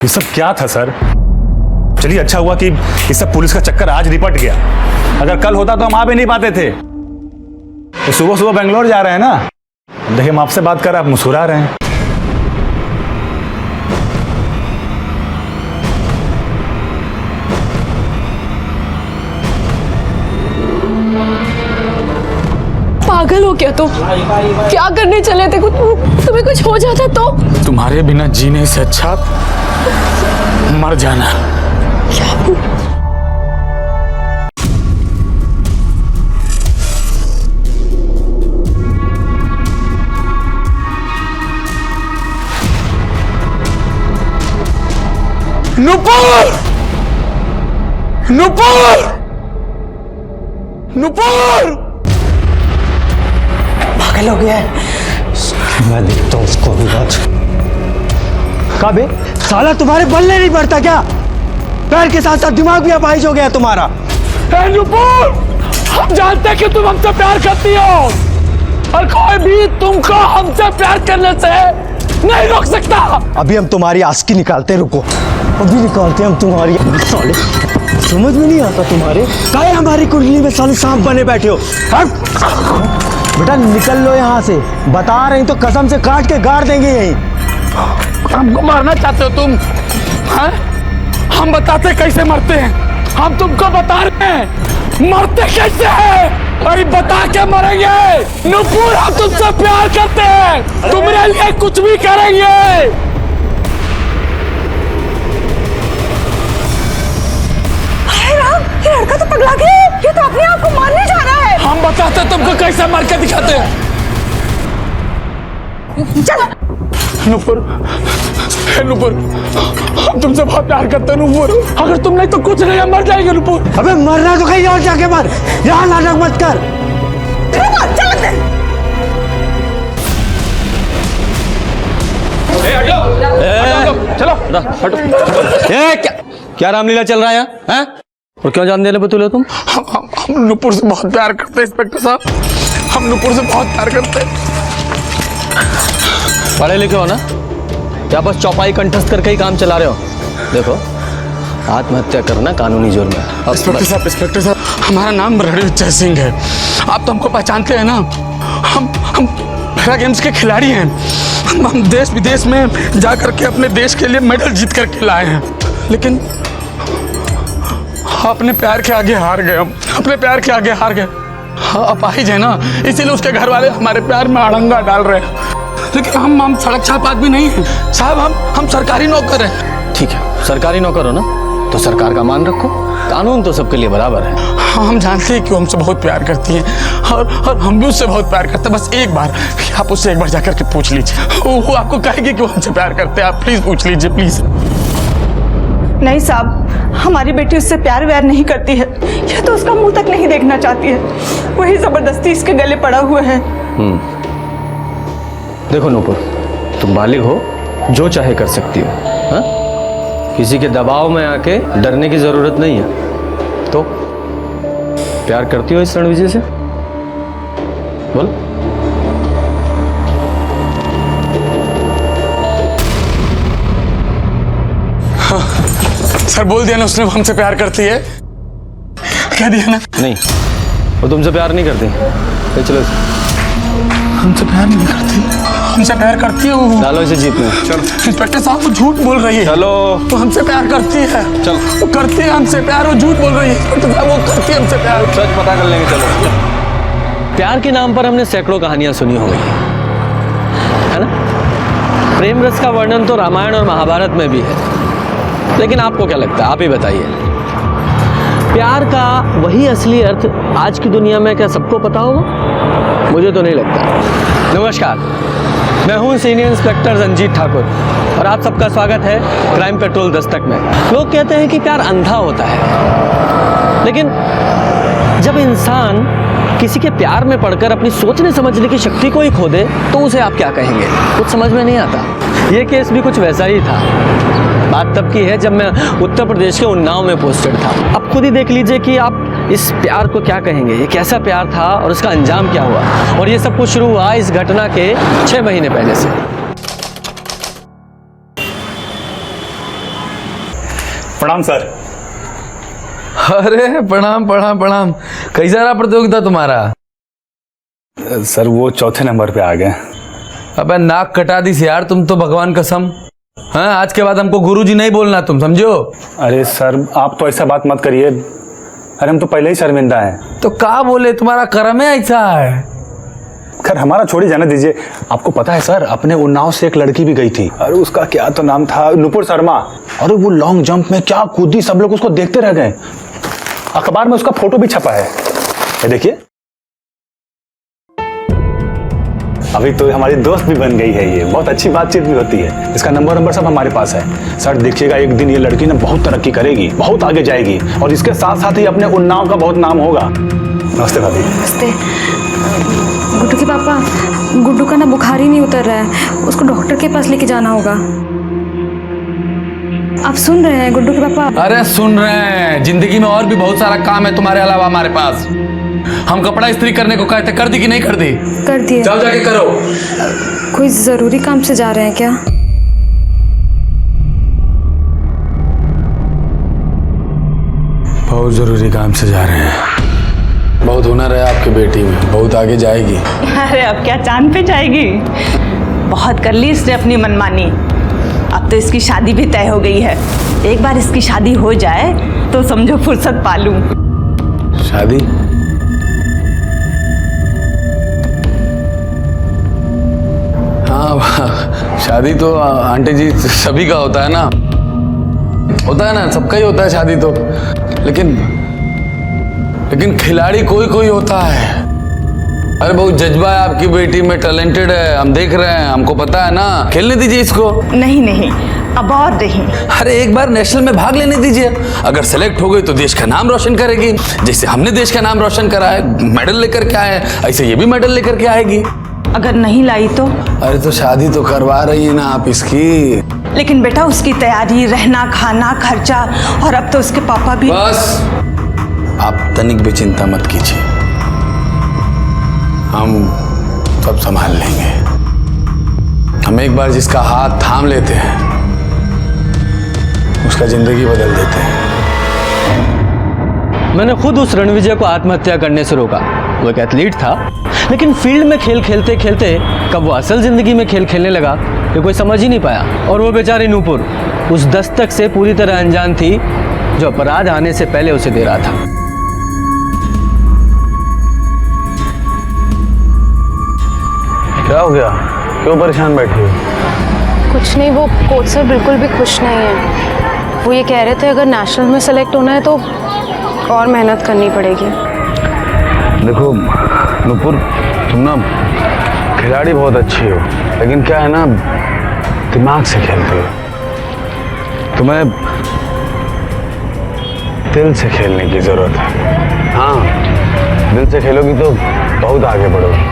ये सब क्या था सर? चलिए अच्छा हुआ कि इस सब पुलिस का चक्कर आज निपट गया। अगर कल होता तो हम आ भी नहीं पाते थे। तो सुबह सुबह बेंगलोर जा रहे हैं ना, देखिए हम आपसे बात कर रहे हैं, आप मुस्कुरा रहे हैं। पागल हो क्या तुम? क्या करने चले थे? तुम्हें कुछ हो जाता तो? तुम्हारे बिना जीने से अच्छा मर जाना। नुपुर! नुपुर! नुपुर! पागल हो गया है। मैं देखता हूँ उसको भी आज। कबे साला तुम्हारे बल्ले नहीं पड़ता क्या? पैर के साथ साथ दिमाग भी अपाहिज हो गया तुम्हारा। नुपुर! हम जानते हैं कि तुम हमसे प्यार करती हो और कोई भी तुमको हमसे प्यार करने से नहीं रोक सकता। अभी हम तुम्हारी आस्की निकालते, रुको अभी निकालते हम तुम्हारी। साले समझ में नहीं आता तुम्हारे, काहे हमारी कुंडली में साले सांप बने बैठे हो। बेटा निकल लो यहाँ से, बता रही तो कसम से काट के गाड़ देंगे यहीं। हमको मारना चाहते हो तुम? हाँ? हम बताते कैसे मरते हैं, हम तुमको बता रहे हैं मरते कैसे हैं। अरे बता के मरेंगे। नुपुर हम तुमसे प्यार करते हैं, तुम्हारे लिए कुछ भी करेंगे। ये लड़का तो पगला गया है। ये तो अपने आप को मारने जा रहा है। हम बताते तुमको कैसे मार के दिखाते हैं। चलो नुपुर, नुपुर हम तुमसे बहुत प्यार करते हैं नुपुर। अगर तुम नहीं तो कुछ नहीं, हम मर जाएंगे नुपुर। अबे मरना तो कहीं और जाके मर, यहाँ नाटक मत कर। चलो क्या रामलीला चल रहा है हैं? और क्यों जान देने बतूले तुम? हम नुपुर से बहुत प्यार करते हैं इंस्पेक्टर साहब, हम नुपुर से बहुत प्यार करते हैं। पढ़े लिखे हो ना, या बस चौपाई कंठस्थ करके ही काम चला रहे हो? देखो आत्महत्या करना कानूनी जुर्म है। इंस्पेक्टर साहब हमारा नाम रणवीर जय सिंह है, आप तो हमको पहचानते हैं ना। हम पैरा गेम्स के खिलाड़ी हैं। हम देश विदेश में जा करके अपने देश के लिए मेडल जीत करके लाए हैं, लेकिन अपने प्यार के आगे हार गए। हम अपने प्यार के आगे हार गए। अपाहिज है ना, इसीलिए उसके घर वाले हमारे प्यार में अड़ंगा डाल रहे हैं। लेकिन हम सड़क छाप आदमी नहीं हैं साहब, हम सरकारी नौकर हैं। ठीक है, सरकारी नौकर हो ना तो सरकार का मान रखो, कानून तो सबके लिए बराबर है। हम जानते हैं कि वो हमसे बहुत प्यार करती हैं और हम भी उससे बहुत प्यार करते हैं। बस एक बार आप उससे एक बार जाकर के पूछ लीजिए, वो आपको कहेगी कि वो हमसे प्यार करते हैं। आप प्लीज पूछ लीजिए प्लीज। नहीं साहब, हमारी बेटी उससे प्यार व्यार नहीं करती है। यह तो उसका मुंह तक नहीं देखना चाहती है, वही जबरदस्ती इसके गले पड़ा हुआ है। देखो नूपुर, तुम बालिग हो, जो चाहे कर सकती हो। हाँ? किसी के दबाव में आके डरने की जरूरत नहीं है। तो प्यार करती हो इस रणविजय से? बोल। सर बोल दिया ना उसने, वो हमसे प्यार करती है। कह दिया ना। नहीं, वो तुमसे प्यार नहीं करती। तो चलो हमसे प्यार नहीं करती, हमसे प्यार करती है वो। डालो इसे जीप में। चलो इंस्पेक्टर साहब, वो झूठ बोल रही है। चलो। वो हमसे प्यार करती है। चलो। वो करती है हमसे प्यार, वो झूठ बोल रही है। इंस्पेक्टर साहब वो करती है हमसे प्यार। सच पता कर लेंगे। चलो। प्यार के नाम पर हमने सैकड़ों कहानियां सुनी होंगी, है ना? प्रेम रस का वर्णन तो रामायण और महाभारत में भी है। लेकिन आपको क्या लगता है, आप ही बताइए, प्यार का वही असली अर्थ आज की दुनिया में क्या सबको पता होगा? मुझे तो नहीं लगता। नमस्कार, मैं हूं सीनियर इंस्पेक्टर रंजीत ठाकुर और आप सबका स्वागत है क्राइम पेट्रोल दस्तक में। लोग कहते हैं कि प्यार अंधा होता है, लेकिन जब इंसान किसी के प्यार में पड़कर अपनी सोचने समझने की शक्ति को ही खो दे तो उसे आप क्या कहेंगे? कुछ समझ में नहीं आता। ये केस भी कुछ वैसा ही था। बात तब की है जब मैं उत्तर प्रदेश के उन्नाव में पोस्टेड था। अब खुद ही देख लीजिए कि आप इस प्यार को क्या कहेंगे, ये कैसा प्यार था और उसका अंजाम क्या हुआ। और ये सब कुछ शुरू हुआ इस घटना के 6 महीने पहले से। प्रणाम सर। अरे प्रणाम प्रणाम प्रणाम। कैसा रहा प्रतियोगिता तुम्हारा? सर वो चौथे नंबर पे आ गए। अबे नाक कटा दी यार तुम तो, भगवान कसम। हाँ, आज के बाद हमको गुरुजी नहीं बोलना, तुम समझो। अरे सर आप तो ऐसा बात मत करिए, अरे हम तो पहले ही शर्मिंदा हैं। तो क्या बोले, तुम्हारा कर्म है ऐसा है। खैर हमारा छोड़ी, जाने दीजिए। आपको पता है सर, अपने उन्नाव से एक लड़की भी गई थी, अरे उसका क्या तो नाम था, नुपुर शर्मा। अरे वो लॉन्ग जंप में क्या कूदी, सब लोग उसको देखते रह गए। अखबार में उसका फोटो भी छपा है, ये देखिए। अभी तो हमारी दोस्त भी बन गई है, ये बहुत अच्छी बातचीत भी होती है। इसका नंबर सब हमारे पास है। सर देखिएगा, एक दिन ये लड़की ना बहुत तरक्की करेगी, बहुत आगे जाएगी, और इसके साथ साथ ही अपने उन्नाव का बहुत नाम होगा। नमस्ते भाभी। नमस्ते। गुड्डू के पापा, गुड्डू का ना बुखार ही नहीं उतर रहा है, उसको डॉक्टर के पास लेके जाना होगा। आप सुन रहे हैं गुड्डू के पापा? अरे सुन रहे हैं, जिंदगी में और भी बहुत सारा काम है तुम्हारे अलावा हमारे पास। हम कपड़ा इस्त्री करने को कहते, कर दी कि नहीं कर दी? कर दिए। जाओ जाके करो। कोई जरूरी काम से जा रहे हैं क्या? बहुत जरूरी काम से जा रहे हैं। बहुत हुनर है आपकी बेटी में, बहुत आगे जाएगी। अरे अब क्या चांद पे जाएगी, बहुत कर ली इसने अपनी मनमानी। अब तो इसकी शादी भी तय हो गई है। एक बार इसकी शादी हो जाए तो समझो फुर्सत पालूं। शादी? हाँ, शादी तो आंटी जी सभी का होता है ना, सबका ही होता है शादी तो। लेकिन खिलाड़ी कोई कोई होता है। अरे बहुत जज्बा है आपकी बेटी में, टैलेंटेड है, हम देख रहे हैं, हमको पता है ना। खेलने दीजिए इसको। नहीं, अब और नहीं। अरे एक बार नेशनल में भाग लेने दीजिए, अगर सेलेक्ट हो गई तो देश का नाम रोशन करेगी। जैसे हमने देश का नाम रोशन करा है, मेडल लेकर के आए, ऐसे ये भी मेडल लेकर के आएगी। अगर नहीं लाई तो? अरे तो शादी तो करवा रही है ना आप इसकी। लेकिन बेटा उसकी तैयारी, रहना खाना, खर्चा, और अब तो उसके पापा भी। बस आप तनिक भी चिंता मत कीजिए, हम सब संभाल लेंगे। हम एक बार जिसका हाथ थाम लेते हैं, उसका जिंदगी बदल देते हैं। मैंने खुद उस रणविजय को आत्महत्या करने से रोका। वो एक एथलीट था, लेकिन फील्ड में खेल खेलते खेलते कब वो असल जिंदगी में खेल खेलने लगा ये कोई समझ ही नहीं पाया। और वो बेचारी नूपुर उस दस्तक से पूरी तरह अनजान थी जो अपराध आने से पहले उसे दे रहा था। क्या हो गया, क्यों परेशान बैठी हो? कुछ नहीं, वो कोच सर बिल्कुल भी खुश नहीं है। वो ये कह रहे थे अगर नेशनल में सेलेक्ट होना है तो और मेहनत करनी पड़ेगी। देखो नूपुर, तुम ना खिलाड़ी बहुत अच्छी हो, लेकिन क्या है ना, दिमाग से खेलते हो। तुम्हें दिल से खेलने की जरूरत है। हाँ, दिल से खेलोगी तो बहुत आगे बढ़ोगी।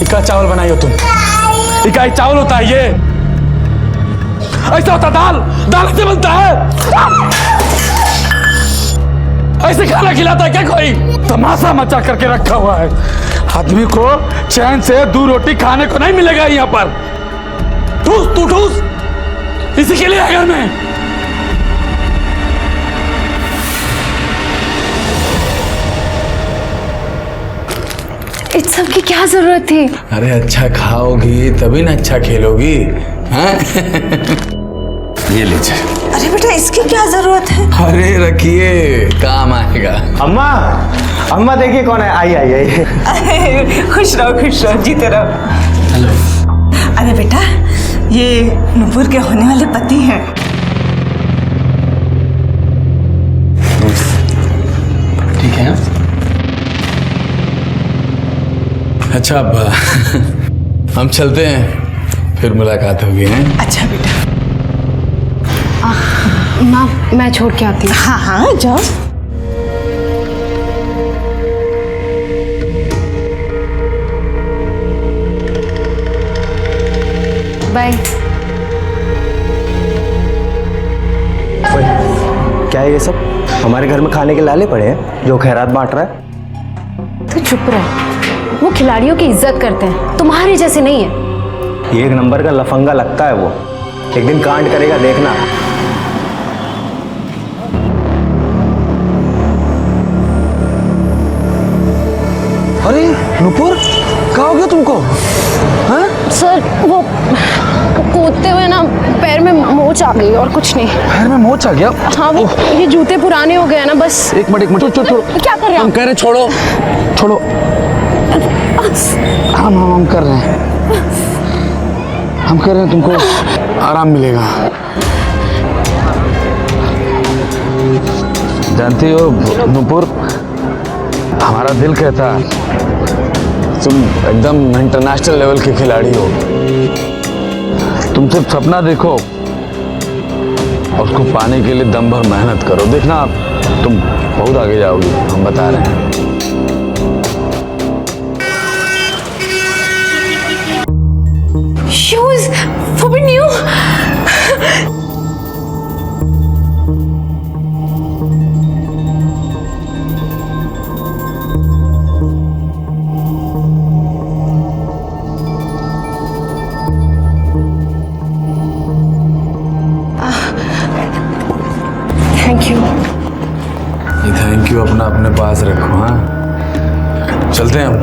इका चावल बनाई हो तुम? इकाई चावल होता है ये, ऐसा होता दाल, दाल से बनता है। ऐसे खाना खिलाता है क्या कोई? तमाशा मचा करके रखा हुआ है। आदमी को चैन से 2 रोटी खाने को नहीं मिलेगा यहाँ पर। ठूस तू ठूस, इसी के लिए घर में। इस सब की क्या जरूरत थी? अरे अच्छा खाओगी तभी ना अच्छा खेलोगी। हाँ? ये लीजिए। अरे बेटा इसकी क्या जरूरत है? अरे रखिए, काम आएगा। अम्मा, अम्मा देखिए कौन है। आई आई आई। अरे खुश रहो, जीते रहो। हेलो। अरे बेटा ये नूपुर के होने वाले पति हैं। ठीक है। अच्छा अब हम चलते हैं, फिर मुलाकात होगी। हैं? अच्छा बेटा। माँ मैं छोड़ के आती हूँ। हाँ जाओ। बाय। क्या है ये सब? हमारे घर में खाने के लाले पड़े हैं जो खैरात बांट रहा है। तो चुप रह। वो खिलाड़ियों की इज्जत करते हैं, तुम्हारे जैसे नहीं है। ये एक नंबर का लफंगा लगता है वो, एक दिन कांड करेगा देखना। अरे नुपुर, क्या हो गया तुमको? हाँ? सर वो कूदते हुए ना पैर में मोच आ गई और कुछ नहीं। पैर में मोच आ गया? हाँ वो ये जूते पुराने हो गए ना बस। एक मिनट छोड़ो। क्या कर रहे हम हो? कह रहे छोड़ो। हम कर रहे हैं। हम कह रहे हैं तुमको आराम मिलेगा। जानती हो नुपुर, हमारा दिल कहता है तुम एकदम इंटरनेशनल लेवल के खिलाड़ी हो। तुम सिर्फ सपना देखो और उसको पाने के लिए दम भर मेहनत करो, देखना तुम बहुत आगे जाओगी, हम बता रहे हैं। Shoes forbidden you. Thank you. ये थैंक यू अपने पास रखो। हाँ चलते हैं हम।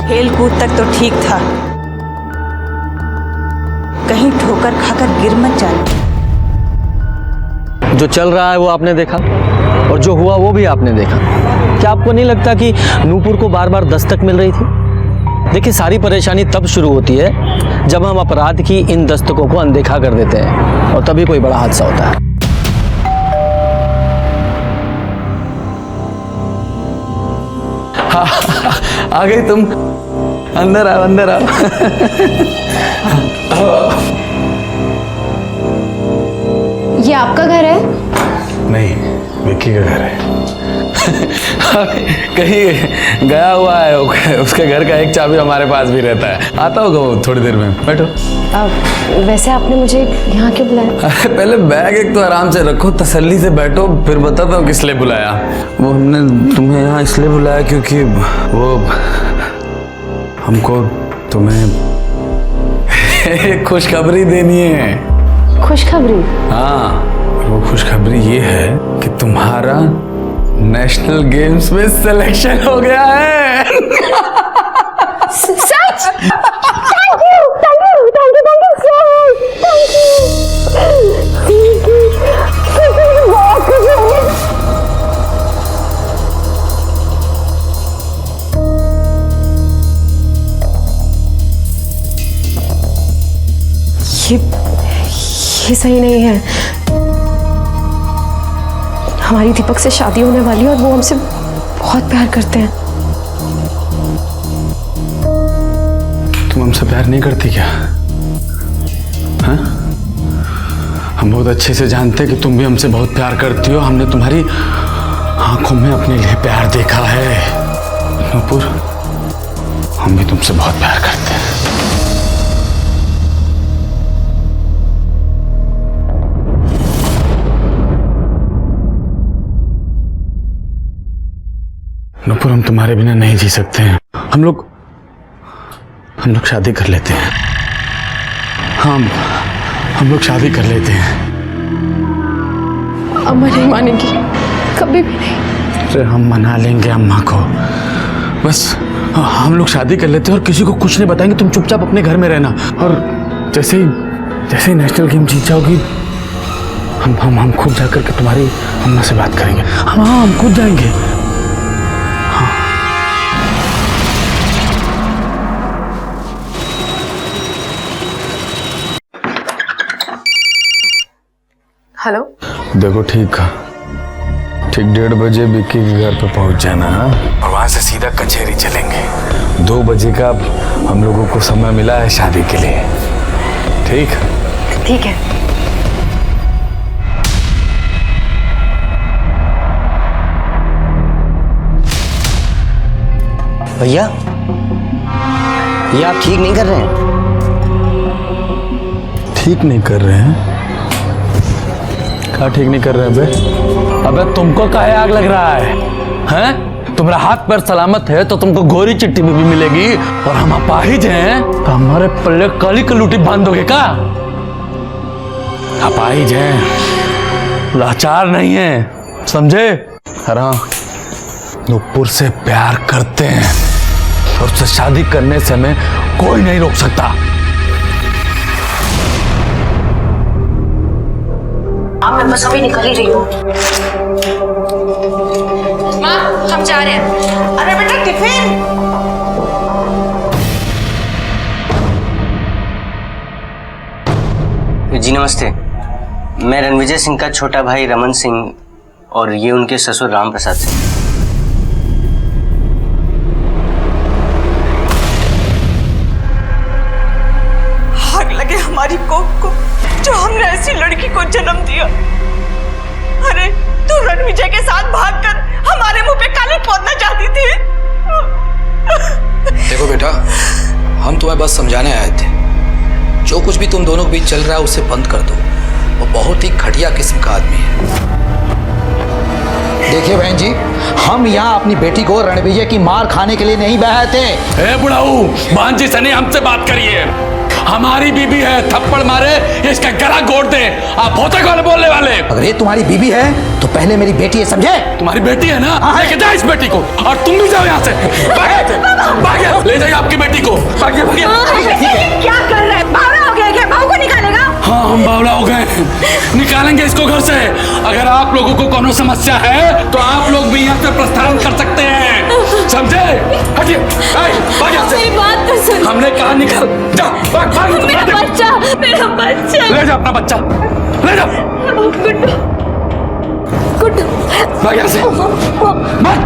खेल कूद तक तो ठीक था, कहीं ठोकर खाकर गिर मत जाना। जो चल रहा है वो आपने देखा और जो हुआ वो भी आपने देखा। क्या आपको नहीं लगता कि नूपुर को बार बार दस्तक मिल रही थी? देखिए, सारी परेशानी तब शुरू होती है जब हम अपराध की इन दस्तकों को अनदेखा कर देते हैं और तभी कोई बड़ा हादसा होता है। आ गई तुम, अंदर आओ अंदर आओ। ये आपका घर है? नहीं, विक्की का घर है। कहीं गया हुआ है, उसके घर का एक चाबी हमारे पास भी रहता है, आता होगा वो थोड़ी देर में। बैठो। वैसे आपने मुझे यहाँ क्यों बुलाया? अरे पहले बैग एक तो आराम से रखो, तसल्ली से बैठो, फिर बताता हूँ किस लिए बुलाया। वो हमने तुम्हें यहाँ इसलिए बुलाया क्योंकि वो हमको तुम्हें एक खुशखबरी देनी है। खुशखबरी? हाँ, वो खुशखबरी ये है कि तुम्हारा नेशनल गेम्स में सिलेक्शन हो गया है। सच? Thank you so much, thank you। बहुत खुश हूँ। ये सही नहीं है। हमारी दीपक से शादी होने वाली है और वो हमसे बहुत प्यार करते हैं। तुम हमसे प्यार नहीं करती क्या? हाँ? हम बहुत अच्छे से जानते हैं कि तुम भी हमसे बहुत प्यार करती हो। हमने तुम्हारी आंखों में अपने लिए प्यार देखा है। नूपुर, हम भी तुमसे बहुत प्यार करते हैं। नूपुर, हम तुम्हारे बिना नहीं जी सकते हैं। हम लोग शादी कर लेते हैं। हम लोग शादी कर लेते हैं। अम्मा नहीं मानेगी, कभी भी नहीं। अरे हम मना लेंगे अम्मा को, बस हम लोग शादी कर लेते हैं और किसी को कुछ नहीं बताएंगे। तुम चुपचाप अपने घर में रहना और जैसे ही नेशनल गेम जीत जाओगी हम खुद जाकर के तुम्हारी अम्मा से बात करेंगे। हम खुद जाएंगे। हेलो। देखो, ठीक 1:30 बजे विक्की के घर पे पहुंच जाना। और वहां से सीधा कचहरी चलेंगे। 2 बजे का हम लोगों को समय मिला है शादी के लिए। ठीक? ठीक है। भैया, ये आप ठीक नहीं कर रहे हैं। ठीक नहीं कर रहे हैं? क्या ठीक नहीं कर रहे हैं बे? अबे तुमको काहे आग लग रहा है? हैं? तुम्हारा हाथ पैर सलामत है तो तुमको गोरी चिट्ठी में भी मिलेगी, और हम अपाहिज हैं तो हमारे पल्ले काली कलूटी बांध दोगे का? अपाहिज हैं, लाचार नहीं है, समझे? अरे हाँ, नुपुर से प्यार करते हैं और उससे शादी करने से हमें कोई नहीं रोक सकता। मैं बस अभी निकल ही रही हूँ। माँ, हम जा रहे हैं। अरे बेटा टिफिन। जी नमस्ते, मैं रणविजय सिंह का छोटा भाई रमन सिंह और ये उनके ससुर राम प्रसाद सिंह। आग लगे हमारी कोख को, जो हमने ऐसी लड़की को जन्म दिया। अरे तू रणविजय के साथ भागकर हमारे मुंह पे काली पोतना चाहती थी। देखो बेटा, हम तुम्हें बस समझाने आए थे, जो कुछ भी तुम दोनों के बीच चल रहा है उसे बंद कर दो। वो बहुत ही घटिया किस्म का आदमी है। देखिए बहन जी, हम यहाँ अपनी बेटी को रणविजय की मार खाने के लिए नहीं बहाए थे। ए बुढ़ाऊ, भांजी से नहीं हमसे बात करिए। हमारी बीबी है, थप्पड़ मारे इसका गला घोट दे। आप होते कौन बोलने वाले? अगर ये तुम्हारी बीबी है तो पहले मेरी बेटी है, समझे? तुम्हारी बेटी है ना, लेके जाओ इस बेटी को, और तुम भी जाओ यहाँ से। भागे, ले जाइए आपकी बेटी को। भागे भागे। क्या कर रहे हैं? बावला हो गया क्या? बहू को निकालेगा? हाँ, हम बावला हो गए, निकालेंगे इसको घर से। अगर आप लोगों को कोनो समस्या है तो आप लोग भी यहाँ से प्रस्थान कर सकते हैं, समझे? हटिए, भाग यहाँ से। मेरी बात तो सुन। हमने कहा निकल, जा, भाग, भाग, मेरा बच्चा, मेरा बच्चा। ले जा अपना बच्चा, ले जा। गुड्डू, गुड्डू, भाग यहाँ से, भाग।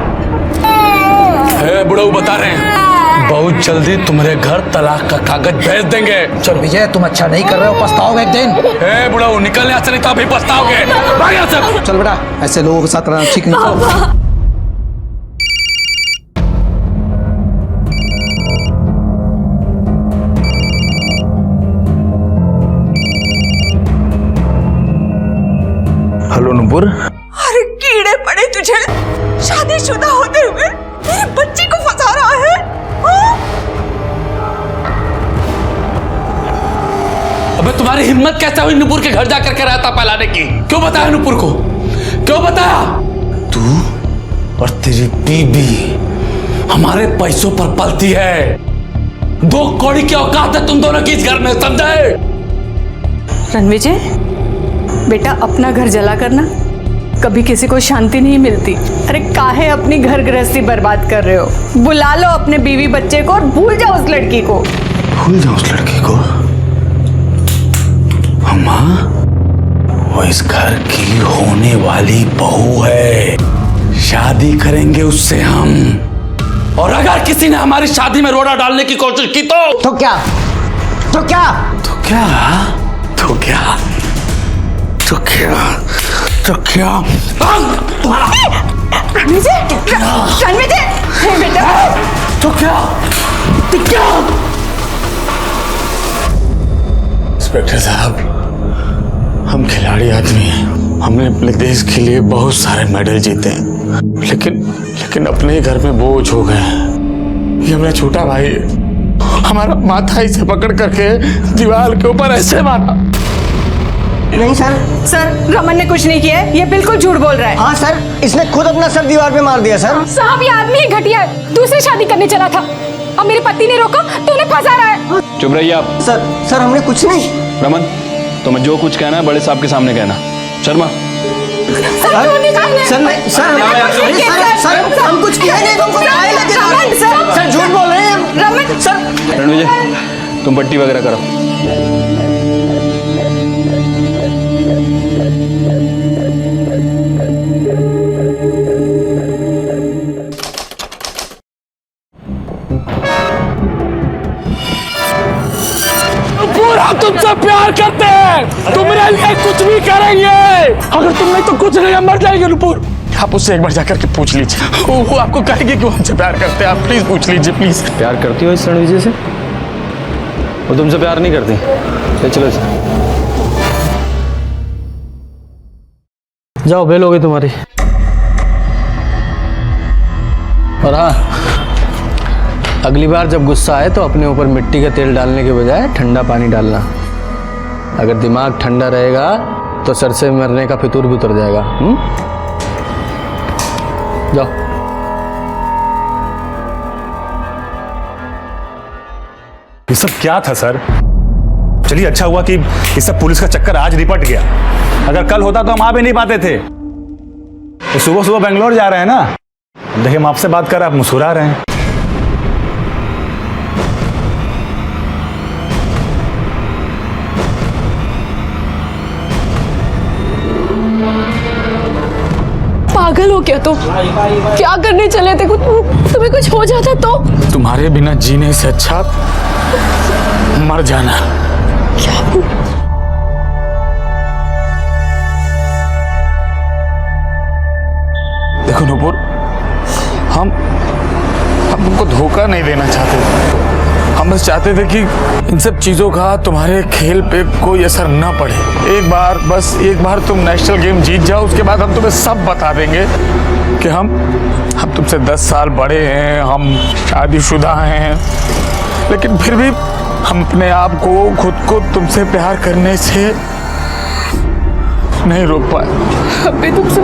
ए बुढ़ऊ, बता रहे हैं बहुत जल्दी तुम्हारे घर तलाक का कागज भेज देंगे। चल विजय, तुम अच्छा नहीं कर रहे हो, पछताओगे एक दिन। ए बुढ़ऊ, निकल यहाँ से, नहीं तो अभी पछताओगे। भाग यहाँ से। चल बेटा, ऐसे लोगों के साथ रहना ठीक नहीं। हेलो नुपुर। अरे कीड़े पड़े तुझे, शादीशुदा होते हुए मेरी बच्ची को फंसा रहा है। हाँ? अबे तुम्हारी हिम्मत कैसे हुई नुपुर के घर जाकर के रायता फैलाने की? क्यों बताया नुपुर को? क्यों बताया? तू और तेरी बीबी हमारे पैसों पर पलती है। 2 कौड़ी की औकात है तुम दोनों की इस घर में, समझे? रणविजय बेटा, अपना घर जला करना कभी किसी को शांति नहीं मिलती। अरे काहे अपनी घर गृहस्थी बर्बाद कर रहे हो? बुला लो अपने बीवी बच्चे को और भूल जाओ उस लड़की को। भूल जाओ उस लड़की को? अम्मा, वो इस घर की होने वाली बहू है, शादी करेंगे उससे हम। और अगर किसी ने हमारी शादी में रोड़ा डालने की कोशिश की तो क्या? तो क्या? तो क्या? तो क्या? तो क्या? तो क्या? रणविजय, रणविजय, हे बेटा। तो क्या? तो क्या? इंस्पेक्टर साहब, हम खिलाड़ी आदमी हैं, हमने अपने देश के लिए बहुत सारे मेडल जीते हैं, लेकिन अपने ही घर में बोझ हो गए हैं। ये मेरा छोटा भाई है, हमारा माथा इसे पकड़ करके दीवार के ऊपर ऐसे मारा। नहीं सर। सर, रमन ने कुछ नहीं किया है, ये बिल्कुल झूठ बोल रहा है। हाँ सर, इसने खुद अपना सर दीवार पे मार दिया सर। साहब, ये आदमी ही घटिया है, दूसरी शादी करने चला था। अब मेरे पति ने रोका तो उन्हें फंसा रहा है। चुप रहिए आप। सर हमने कुछ नहीं। रमन, तुम्हें जो कुछ कहना है बड़े साहब के सामने कहना। शर्मा, सर हम कुछ किया नहीं। सर झूठ बोल रहे हैं रमन। सर। रणविजय, तुम पट्टी वगैरह करो। पूरा तुमसे प्यार करते हैं, तुम्हारे लिए कुछ भी करेंगे। अगर तुम नहीं तो कुछ नहीं, मर जाएंगे नुपुर। आप उससे एक बार जाकर के पूछ लीजिए, वो आपको कहेगी कि वो हमसे प्यार करते हैं। आप प्लीज पूछ लीजिए प्लीज। प्यार करती हो इस रणविजय से? वो तुमसे प्यार नहीं करती? चलो जाओ, बेल हो गई तुम्हारी। और हाँ, अगली बार जब गुस्सा आए तो अपने ऊपर मिट्टी का तेल डालने के बजाय ठंडा पानी डालना। अगर दिमाग ठंडा रहेगा तो सर से मरने का फितूर भी उतर जाएगा। जाओ। ये सब क्या था सर? चलिए अच्छा हुआ कि ये सब पुलिस का चक्कर आज निपट गया। अगर कल होता तो हम आ भी नहीं पाते थे। तो सुबह सुबह बेंगलोर जा रहे हैं ना, देखिए हम आपसे बात कर रहे हैं, आप मुस्कुरा रहे हैं। पागल हो क्या तुम? क्या करने चले थे? तुम्हें कुछ हो जाता तो? तुम्हारे बिना जीने से अच्छा मर जाना। क्या? देखो नूपुर, हम तुमको धोखा नहीं देना चाहते थे। हम बस चाहते थे कि इन सब चीजों का तुम्हारे खेल पे कोई असर ना पड़े। एक बार तुम नेशनल गेम जीत जाओ, उसके बाद हम तुम्हें सब बता देंगे कि हम तुमसे 10 साल बड़े हैं, हम शादीशुदा हैं, लेकिन फिर भी हम अपने आप को, खुद को तुमसे प्यार करने से नहीं रोक पाए। हम भी तुमसे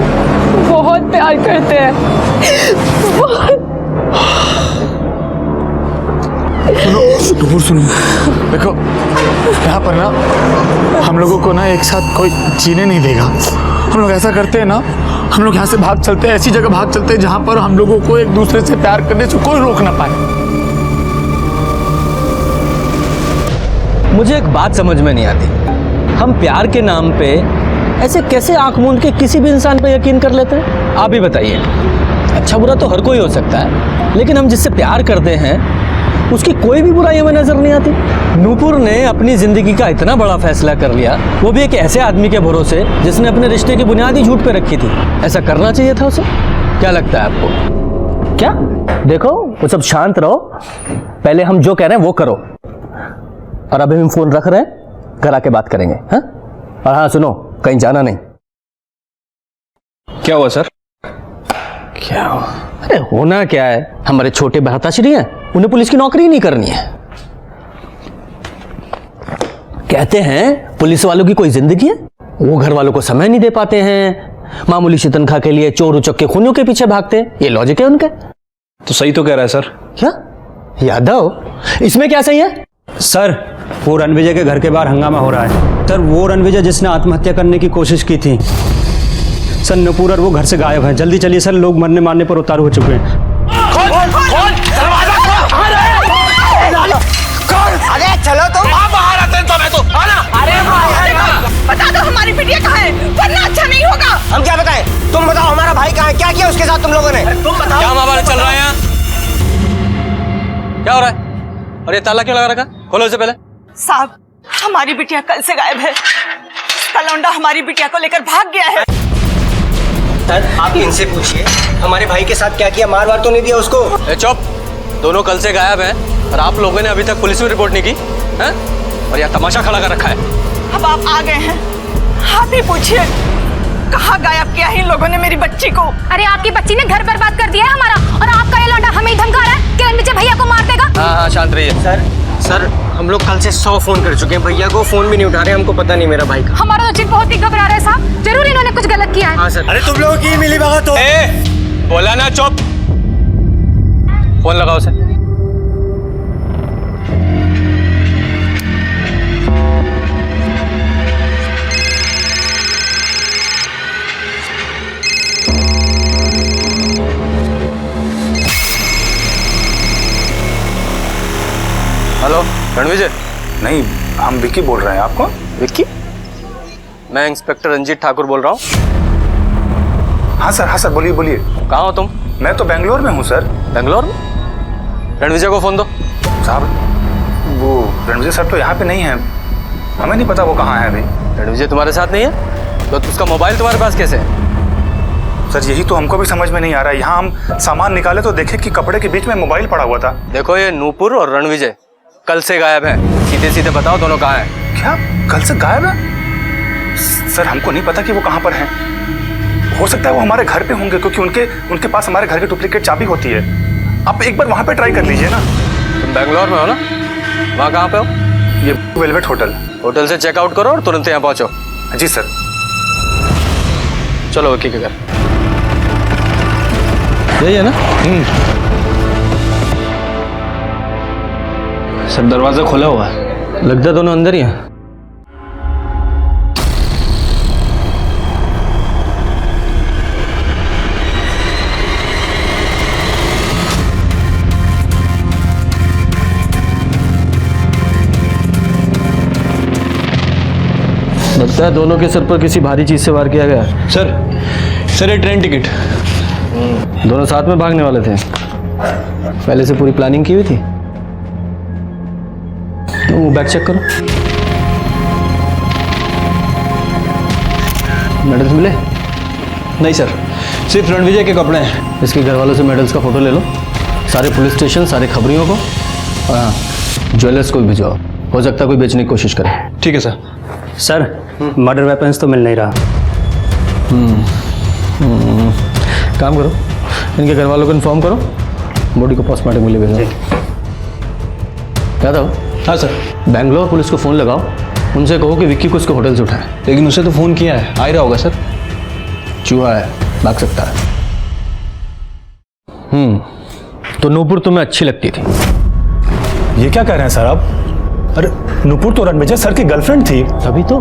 बहुत प्यार करते हैं, बहुत। सुनो, देखो यहाँ पर ना हम लोगों को ना एक साथ कोई जीने नहीं देगा। हम लोग ऐसा करते हैं ना, हम लोग यहाँ से भाग चलते हैं, ऐसी जगह भाग चलते हैं जहाँ पर हम लोगों को एक दूसरे से प्यार करने से कोई रोक ना पाए। मुझे एक बात समझ में नहीं आती, हम प्यार के नाम पे ऐसे कैसे आंख मूंद के किसी भी इंसान पे यकीन कर लेते हैं? आप ही बताइए। अच्छा बुरा तो हर कोई हो सकता है, लेकिन हम जिससे प्यार करते हैं उसकी कोई भी बुराई हमें नजर नहीं आती। नूपुर ने अपनी जिंदगी का इतना बड़ा फैसला कर लिया, वो भी एक ऐसे आदमी के भरोसे जिसने अपने रिश्ते की बुनियादी झूठ पे रखी थी। ऐसा करना चाहिए था उसे। क्या लगता है आपको? क्या देखो, वो सब शांत रहो, पहले हम जो कह रहे हैं वो करो। और अभी हम फोन रख रहे हैं, घर आके बात करेंगे। हाँ, और हाँ सुनो, कहीं जाना नहीं। क्या हुआ सर? क्या हुआ? अरे होना क्या है, हमारे छोटे भ्राताश्री हैं, उन्हें पुलिस की नौकरी नहीं करनी है। कहते हैं पुलिस वालों की कोई जिंदगी है, वो घर वालों को समय नहीं दे पाते हैं, मामूली सी तनख्वाह के लिए चोर उचक्के खूनियों के पीछे भागते हैं। ये लॉजिक है उनके। तो सही तो कह रहा है सर। क्या यादव, इसमें क्या सही है? सर, वो रणविजय के घर के बाहर हंगामा हो रहा है। सर, वो रणविजय जिसने आत्महत्या करने की कोशिश की थी। सर, नूपुर और वो घर से गायब हैं। जल्दी चलिए सर, लोग मरने मारने पर उतारू हो चुके हैं। अरे चलो तुम बाहर आते हैं तो मैं तो आना। अरे बता दो हमारी बिटिया कहाँ है, वरना अच्छा नहीं होगा। हम क्या बताएं? तुम बताओ हमारा भाई कहाँ है? क्या किया उसके साथ तुम लोगों ने? तुम बताओ। क्या मामला चल रहा है यहाँ? क्या हो रहा है? और ये ताला क्यों लगा रखा? खोलो इसे पहले। साहब, हमारी बिटिया कल से गायब है। उसका लौंडा हमारी बिटिया को लेकर भाग गया है। सर, आप इनसे पूछिए हमारे भाई के साथ क्या किया, मार वार तो नहीं दिया उसको? चुप, दोनों कल से गायब हैं और आप लोगों ने अभी तक पुलिस में रिपोर्ट नहीं की हैं? और यह तमाशा खड़ा कर रखा है। अब आप आ गए हैं, आप ही पूछिए, कहाँ गायब किया है इन लोगों ने मेरी बच्ची को? अरे आपकी बच्ची ने घर बर्बाद कर दिया है हमारा, और आपका ये लौंडा हमें धमका रहा है कि रणविजय भैया को मार देगा। हाँ, शांत रहिए। सर, हम लोग कल से 100 फोन कर चुके हैं, भैया को फोन भी नहीं उठा रहे। हमको पता नहीं मेरा भाई का। हमारा तो चित बहुत ही घबरा रहा है साहब, जरूर इन्होंने कुछ गलत किया है। हाँ सर। अरे तुम लोगों की मिली भगत हो। बोला ना चुप। फोन लगाओ उसे। हेलो रणविजय। नहीं, हम विक्की बोल रहे हैं। आप कौन? विक्की? मैं इंस्पेक्टर रंजीत ठाकुर बोल रहा हूँ। हाँ सर, बोलिए बोलिए। कहाँ हो तुम? मैं तो बेंगलोर में हूँ सर। बेंगलोर में? रणविजय को फोन दो। साहब, वो रणविजय सर तो यहाँ पे नहीं है, हमें नहीं पता वो कहाँ है अभी। रणविजय तुम्हारे साथ नहीं है तो उसका मोबाइल तुम्हारे पास कैसे है? सर यही तो हमको भी समझ में नहीं आ रहा है। यहाँ हम सामान निकाले तो देखे कि कपड़े के बीच में मोबाइल पड़ा हुआ था। देखो ये नूपुर और रणविजय कल से गायब है। सीधे सीधे बताओ दोनों कहाँ हैं? क्या कल से गायब है? सर हमको नहीं पता कि वो कहाँ पर हैं। हो सकता है वो हमारे घर पे होंगे, क्योंकि उनके पास हमारे घर की डुप्लीकेट चाबी होती है। आप एक बार वहाँ पे ट्राई कर लीजिए ना। तुम बेंगलोर में हो ना? वहाँ कहाँ पे हो? ये वेलवेट होटल। होटल से चेकआउट करो और तुरंत यहाँ पहुँचो। जी सर। चलो विक्की के घर। यही है ना? सर दरवाजा खुला हुआ है। लगता दोनों अंदर ही हैं। लगता है दोनों के सर पर किसी भारी चीज से वार किया गया है। सर ये ट्रेन टिकट। दोनों साथ में भागने वाले थे। पहले से पूरी प्लानिंग की हुई थी। वो बैग चेक करो। मेडल्स मिले? नहीं सर, सिर्फ रणविजय के कपड़े हैं। इसके घर वालों से मेडल्स का फोटो ले लो, सारे पुलिस स्टेशन, सारे खबरियों को, और हाँ ज्वेलर्स को भी भिजवाओ। हो सकता है कोई बेचने की कोशिश करे। ठीक है सर। सर मर्डर वेपन्स तो मिल नहीं रहा। काम करो, इनके घर वालों को इन्फॉर्म करो, बॉडी को पोस्टमार्टम के लिए भेजो। क्या था? हाँ सर। बैंगलोर पुलिस को फ़ोन लगाओ, उनसे कहो कि विक्की को उसके होटल से उठाए। लेकिन उसे तो फ़ोन किया है, आ ही रहा होगा सर। चूहा है, भाग सकता है। तो नूपुर तुम्हें अच्छी लगती थी? ये क्या कह रहे हैं सर आप? अरे नूपुर तो रणविजय सर की गर्लफ्रेंड थी। तभी तो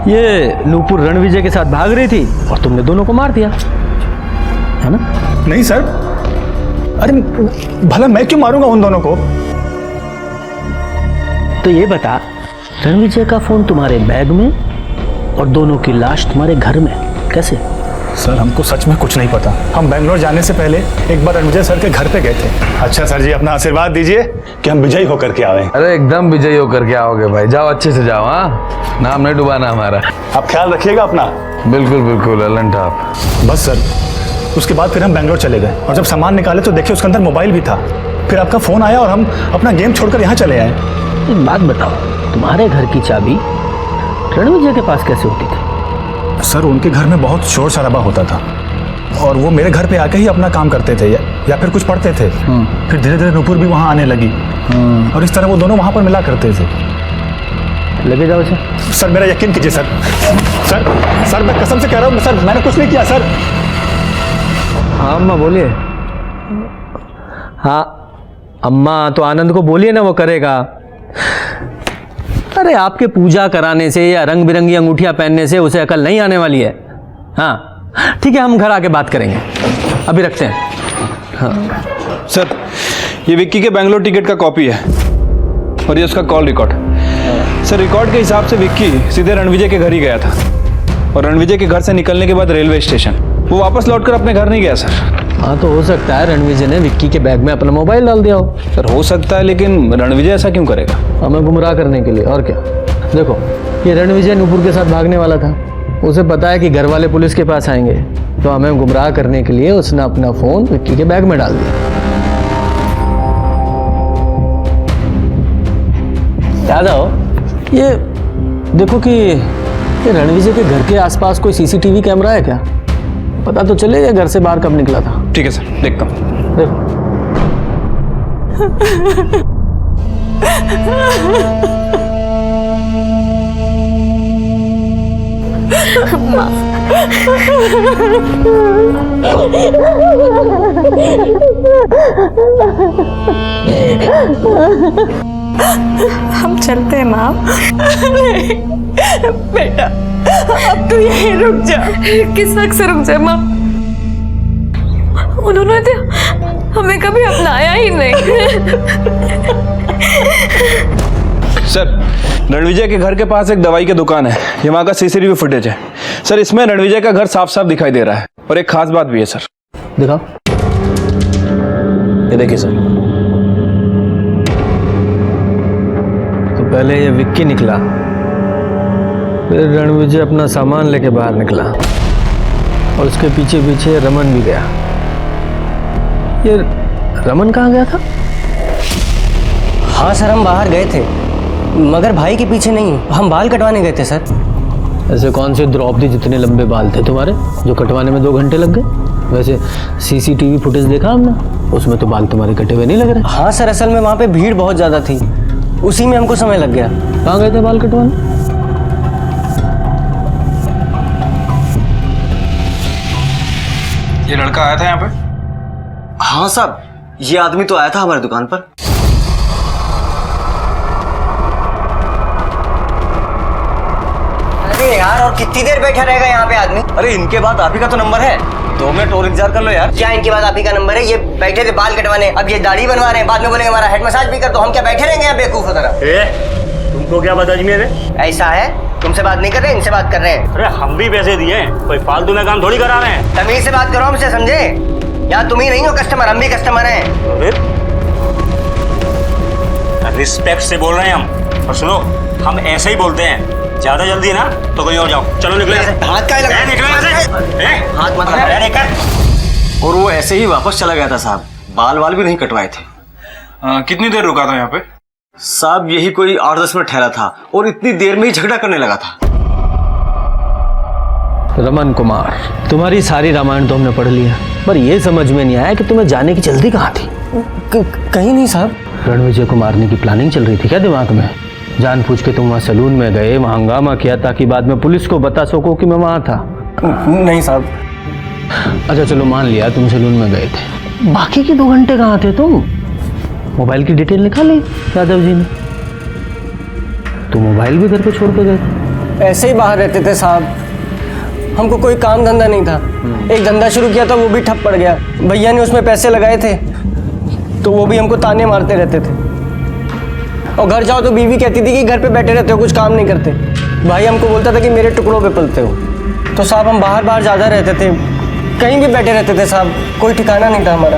ये नूपुर रणविजय के साथ भाग रही थी और तुमने दोनों को मार दिया, है ना? नहीं सर, अरे भला मैं क्यों मारूंगा उन दोनों को? तो ये बता, रणविजय का फोन तुम्हारे बैग में और दोनों की लाश तुम्हारे घर में, कैसे? सर हमको सच में कुछ नहीं पता। हम बेंगलोर जाने से पहले एक बार रणविजय सर के घर पे गए थे। अच्छा सर जी, अपना आशीर्वाद दीजिए कि हम विजयी होकर के आवे। अरे एकदम विजयी होकर के आओगे भाई। जाओ अच्छे से जाओ। हाँ, नाम नहीं डुबाना हमारा। आप ख्याल रखिएगा अपना। बिल्कुल बिल्कुल अलन टॉप। बस सर, उसके बाद फिर हम बेंगलोर चले गए और जब सामान निकाले तो देखे उसके अंदर मोबाइल भी था। फिर आपका फ़ोन आया और हम अपना गेम छोड़कर यहाँ चले आए। एक बात बताओ, तुम्हारे घर की चाबी रणविजय के पास कैसे होती थी? सर उनके घर में बहुत शोर शराबा होता था और वो मेरे घर पे आके ही अपना काम करते थे या फिर कुछ पढ़ते थे। फिर धीरे धीरे नूपुर भी वहाँ आने लगी और इस तरह वो दोनों वहाँ पर मिला करते थे। लगे जाओ इसे। सर मेरा यकीन कीजिए सर। सर मैं कसम से कह रहा हूँ सर, मैंने कुछ नहीं किया सर। हाँ अम्मा बोलिए। हाँ अम्मा तो आनंद को बोलिए ना, वो करेगा। अरे आपके पूजा कराने से या रंग बिरंगी अंगूठियां पहनने से उसे अकल नहीं आने वाली है। हाँ ठीक है, हम घर आके बात करेंगे, अभी रखते हैं। हाँ सर ये विक्की के बेंगलोर टिकट का कॉपी है और ये उसका कॉल रिकॉर्ड। सर रिकॉर्ड के हिसाब से विक्की सीधे रणविजय के घर ही गया था और रणविजय के घर से निकलने के बाद रेलवे स्टेशन वो वापस लौटकर अपने घर नहीं गया सर। हाँ तो हो सकता है रणविजय ने विक्की के बैग में अपना मोबाइल डाल दिया हो। सर हो सकता है, लेकिन रणविजय ऐसा क्यों करेगा? हमें गुमराह करने के लिए, और क्या। देखो ये रणविजय नूपुर के साथ भागने वाला था, उसे पता है कि घर वाले पुलिस के पास आएंगे, तो हमें गुमराह करने के लिए उसने अपना फ़ोन विक्की के बैग में डाल दिया। याद आओ, ये देखो कि ये रणविजय के घर के आसपास कोई सीसीटीवी कैमरा है क्या? पता तो चले ये घर से बाहर कब निकला था। ठीक है सर, देखता हूँ। देखो हम चलते हैं माँ। बेटा अब तू यहीं रुक जा। किस वक्त से रुक जाए माँ? उन्होंने तो हमें कभी अपनाया ही नहीं। सर रणविजय के घर के पास एक दवाई की दुकान है, ये वहाँ का सीसीटीवी फुटेज है सर। इसमें रणविजय का घर साफ साफ दिखाई दे रहा है और एक खास बात भी है सर। दिखाओ। ये देखिए सर। तो पहले ये विक्की निकला, फिर रणविजय अपना सामान लेके बाहर निकला और उसके पीछे पीछे रमन भी गया। ये रमन कहाँ गया था? हाँ सर, हम बाहर गए थे, मगर भाई के पीछे नहीं, हम बाल कटवाने गए थे सर। ऐसे कौन से द्रौपदी जितने लंबे बाल थे तुम्हारे जो कटवाने में 2 घंटे लग गए? वैसे सीसीटीवी फुटेज देखा हमने, उसमें तो बाल तुम्हारे कटे हुए नहीं लग रहे। हाँ सर, असल में वहाँ पे भीड़ बहुत ज़्यादा थी, उसी में हमको समय लग गया। कहाँ गए थे बाल कटवाने? ये लड़का आया था यहाँ पे? हाँ साहब, ये आदमी तो आया था हमारी दुकान पर। अरे यार, और कितनी देर बैठा रहेगा यहाँ पे आदमी? अरे इनके बाद आप ही का तो नंबर है, 2 मिनट और इंतजार कर लो यार। क्या इनके बाद आप ही का नंबर है? ये बैठे थे बाल कटवाने, अब ये दाढ़ी बनवा रहे हैं, बाद में बोलेंगे हमारा हेड मसाज भी कर दो। हम क्या बैठे रहेंगे यहाँ बेवकूफ की तरह? तुमको क्या पता अजमेर है? ऐसा है, तुमसे बात नहीं कर रहे, इनसे बात कर रहे हैं। अरे हम भी पैसे दिए, कोई फालतू में काम थोड़ी करा रहे हैं। तमीज से बात करो हमसे, समझे? यार तुम ही नहीं हो कस्टमर, हम भी कस्टमर हैं। रिस्पेक्ट से बोल रहे हैं हम, और सुनो, हम ऐसे ही बोलते हैं। ज्यादा जल्दी है ना तो कहीं और जाओ, चलो निकले। हाथ का लगा, हाथ मत लगा। और वो ऐसे ही वापस चला गया था साहब, बाल वाल भी नहीं कटवाए थे। कितनी देर रुका था यहाँ पे? साहब यही कोई 8-10 मिनट ठहरा था और इतनी देर में ही झगड़ा करने लगा था। रमन कुमार, तुम्हारी सारी रामायण तो हमने पढ़ लिया, पर यह समझ में नहीं आया कि तुम्हें जाने की जल्दी कहाँ थी? कहीं नहीं साहब। रणविजय को मारने की प्लानिंग चल रही थी क्या दिमाग में? जानबूझ के तुम वहाँ सैलून में गए, वहाँ हंगामा किया ताकि बाद में पुलिस को बता सको कि मैं वहाँ था? नहीं साहब। अच्छा चलो मान लिया तुम सैलून में गए थे, बाकी के 2 घंटे कहाँ थे तुम? मोबाइल की डिटेल निकाली यादव जी ने, तो मोबाइल भी घर पे छोड़ के गए थे। ऐसे ही बाहर रहते थे साहब, हमको कोई काम धंधा नहीं था। एक धंधा शुरू किया था, वो भी ठप पड़ गया। भैया ने उसमें पैसे लगाए थे, तो वो भी हमको ताने मारते रहते थे। और घर जाओ तो बीवी कहती थी कि घर पे बैठे रहते हो, कुछ काम नहीं करते। भाई हमको बोलता था कि मेरे टुकड़ों पे पलते हो। तो साहब हम बाहर ज़्यादा रहते थे, कहीं भी बैठे रहते थे साहब, कोई ठिकाना नहीं था हमारा।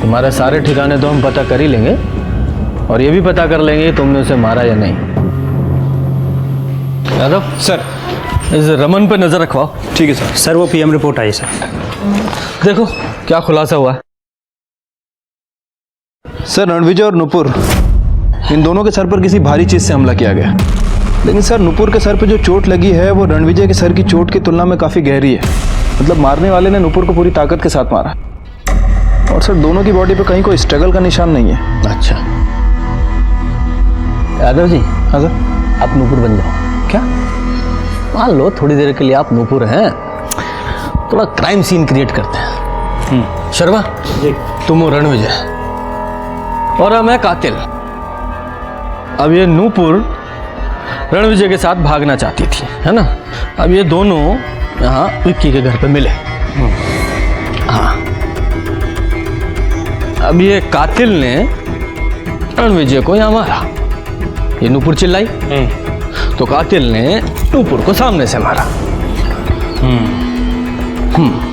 तुम्हारे सारे ठिकाने तो हम पता कर ही लेंगे, और ये भी पता कर लेंगे कि तुमने उसे मारा या नहीं। यादव सर। इस रमन पे नजर रखवाओ। ठीक है सर। सर वो पीएम रिपोर्ट आई सर। देखो क्या खुलासा हुआ है। सर रणविजय और नुपुर, इन दोनों के सर पर किसी भारी चीज से हमला किया गया, लेकिन सर नुपुर के सर पे जो चोट लगी है वो रणविजय के सर की चोट की तुलना में काफी गहरी है। मतलब मारने वाले ने नुपुर को पूरी ताकत के साथ मारा, और सर दोनों की बॉडी पे कहीं कोई स्ट्रगल का निशान नहीं है। अच्छा यादव जी। हाँ सर। आप नूपुर बन जाओ। क्या? मान लो थोड़ी देर के लिए आप नूपुर हैं, थोड़ा क्राइम सीन क्रिएट करते हैं। शर्मा जी, तुम हो रणविजय और मैं कातिल। अब ये नूपुर रणविजय के साथ भागना चाहती थी, है ना? अब ये दोनों यहाँ विक्की के घर पे मिले। हाँ, अब ये कातिल ने रणविजय को यहाँ मारा। ये नूपुर चिल्लाई तो कातिल ने नूपुर को सामने से मारा।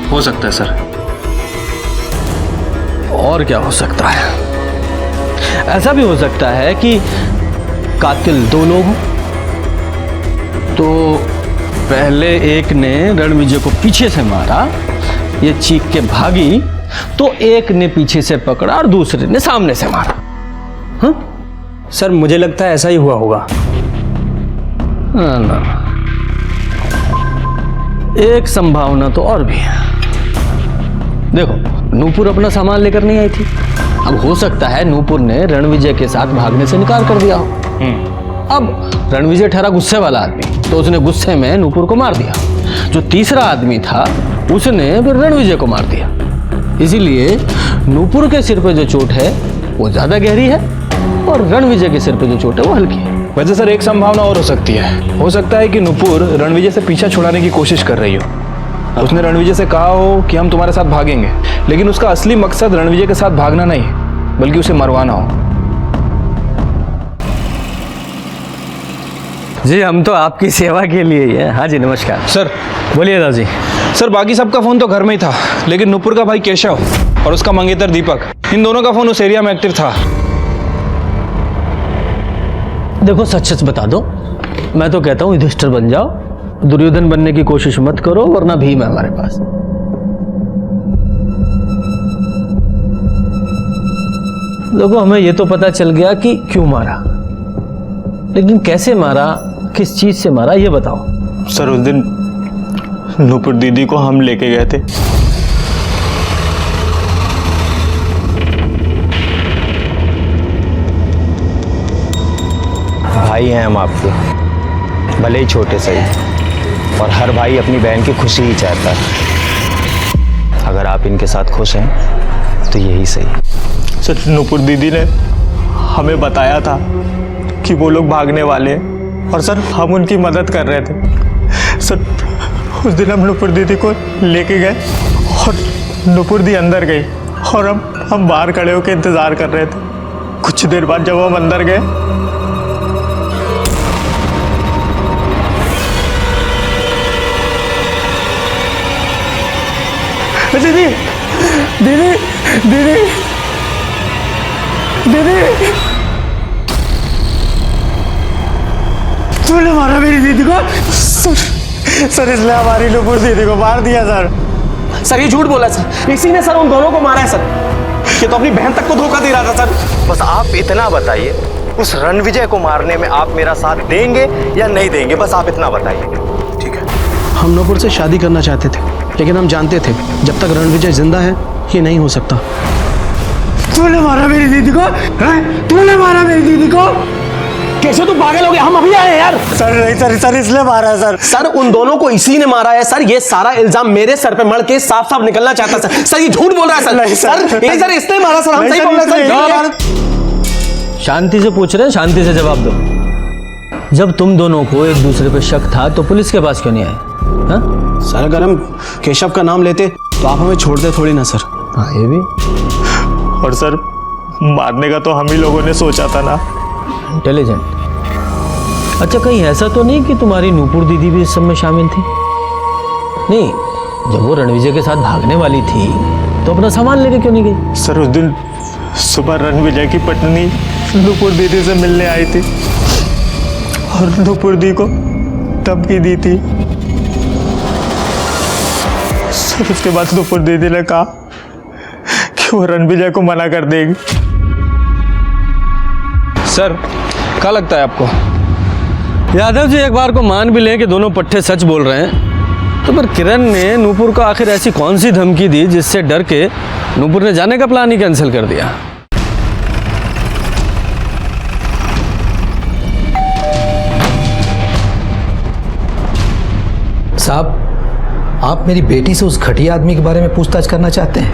हो सकता है सर। और क्या हो सकता है? ऐसा भी हो सकता है कि कातिल 2 लोग हों, तो पहले एक ने रणविजय को पीछे से मारा, ये चीख के भागी, तो एक ने पीछे से पकड़ा और दूसरे ने सामने से मारा। हाँ? सर मुझे लगता है ऐसा ही हुआ होगा। ना, एक संभावना तो और भी है। देखो, नूपुर अपना सामान लेकर नहीं आई थी। अब हो सकता है नूपुर ने रणविजय के साथ भागने से इनकार कर दिया हो। अब रणविजय ठहरा गुस्से वाला आदमी, तो उसने गुस्से में नूपुर को मार दिया। जो तीसरा आदमी था उसने फिर रणविजय को मार दिया। इसीलिए नूपुर के सिर पे जो चोट है वो ज्यादा गहरी है और रणविजय के सिर पे जो चोट है वो हल्की है। वैसे सर एक संभावना और हो सकती है। हो सकता है कि नुपुर रणविजय से पीछा छुड़ाने की कोशिश कर रही हो। उसने रणविजय से कहा हो कि हम तुम्हारे साथ भागेंगे, लेकिन उसका असली मकसद रणविजय के साथ भागना नहीं, बल्कि उसे मरवाना हो। जी हम तो आपकी सेवा के लिए ही है। हाँ जी नमस्कार सर। बोलिए दादा जी। सर बाकी सबका फोन तो घर में ही था, लेकिन नुपुर का भाई केशव और उसका मंगेतर दीपक, इन दोनों का फोन उस एरिया में एक्टिव था। देखो सच सच बता दो, मैं तो कहता हूँ युधिष्ठिर बन जाओ दुर्योधन बनने की कोशिश मत करो, वरना भीम है हमारे पास। देखो, हमें ये तो पता चल गया कि क्यों मारा, लेकिन कैसे मारा, किस चीज से मारा, ये बताओ। सर उस दिन नूपुर दीदी को हम लेके गए थे। भाई हैं हम आपके, भले ही छोटे सही, और हर भाई अपनी बहन की खुशी ही चाहता है। अगर आप इनके साथ खुश हैं तो यही सही। सर नूपुर दीदी ने हमें बताया था कि वो लोग भागने वाले हैं, और सर हम उनकी मदद कर रहे थे। सर उस दिन हम नूपुर दीदी को लेके गए और नूपुर दी अंदर गई, और हम बाहर खड़े होकर इंतज़ार कर रहे थे। कुछ देर बाद जब हम अंदर गए, दीदी दीदी दीदी दीदी, तूने मारा मेरी दीदी को? सर इसलिए हमारी नूपुर दीदी को मार दिया सर। सर ये झूठ बोला सर, इसी ने सर उन दोनों को मारा है सर। ये तो अपनी बहन तक को धोखा दे रहा था सर। बस आप इतना बताइए, उस रणविजय को मारने में आप मेरा साथ देंगे या नहीं देंगे, बस आप इतना बताइए। ठीक है। हम नूपुर से शादी करना चाहते थे, लेकिन हम जानते थे जब तक रणविजय जिंदा है ये नहीं हो सकता। तूने मारा मेरी दीदी को? तूने मारा मेरी दीदी को? कैसे तू पागल हो गया? हम अभी आए यार। सर नहीं सर इसलिए मारा है सर। सर उन दोनों को इसी ने मारा है सर। ये सारा इल्जाम मेरे सर पे मड़ के साफ साफ निकलना चाहता सर। सर ये झूठ बोल रहा है सर। नहीं सर, सर इसने मारा सर, हम सही बोल रहे हैं सर। शांति से पूछ रहे हैं, शांति से जवाब दो। जब तुम दोनों को एक दूसरे पे शक था तो पुलिस के पास क्यों नहीं आए? हाँ? सर अगर हम केशव का नाम लेते तो आप हमें छोड़ते थोड़ी ना सर। हाँ ये भी। और सर मारने का तो हम ही लोगों ने सोचा था ना। इंटेलिजेंट। अच्छा कहीं ऐसा तो नहीं कि तुम्हारी नूपुर दीदी भी इस सब में शामिल थी? नहीं, जब वो रणविजय के साथ भागने वाली थी तो अपना सामान लेके क्यों नहीं गई? सर उस दिन सुबह रणविजय की पत्नी नूपुर दीदी से मिलने आई थी और नूपुर दी को धमकी दी थी। सर उसके बाद नूपुर दीदी ने कहा कि वो रणविजय को मना कर देगी। सर क्या लगता है आपको? यादव जी एक बार को मान भी लें कि दोनों पट्टे सच बोल रहे हैं, तो फिर किरण ने नूपुर को आखिर ऐसी कौन सी धमकी दी जिससे डर के नूपुर ने जाने का प्लान ही कैंसिल कर दिया? साहब, आप मेरी बेटी से उस घटिया आदमी के बारे में पूछताछ करना चाहते हैं?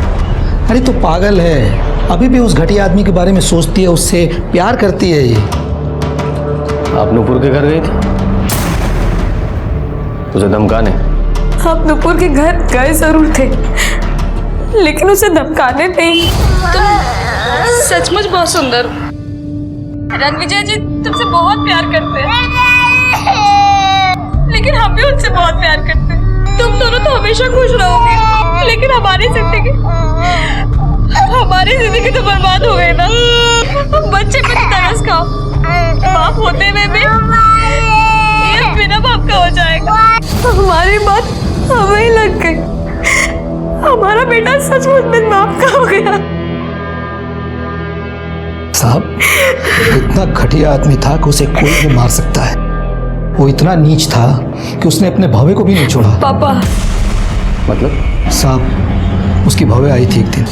अरे तो पागल है, अभी भी उस घटिया आदमी के बारे में सोचती है, उससे प्यार करती है। ये आप नूपुर के घर गई थी उसे धमकाने? आप नूपुर के घर गए जरूर थे, लेकिन उसे धमकाने नहीं। तुम सचमुच बहुत सुंदर हो। रणविजय जी तुमसे बहुत प्यार करते हैं, लेकिन हम भी उनसे बहुत प्यार करते हैं। तुम दोनों तो हमेशा खुश रहोगे, लेकिन हमारी जिंदगी तो बर्बाद हो गई ना। बच्चे पे तरस खाओ, बाप होते हुए भी ये बिना बाप का हो जाएगा। हमारी बात हमें ही लग गई, हमारा बेटा सचमुच बिन बाप का हो गया। साहब, इतना घटिया आदमी था कि उसे कोई भी मार सकता है। वो इतना नीच था कि उसने अपने भावे को भी नहीं छोड़ा। पापा मतलब? साहब, उसकी भावे आई थी एक दिन।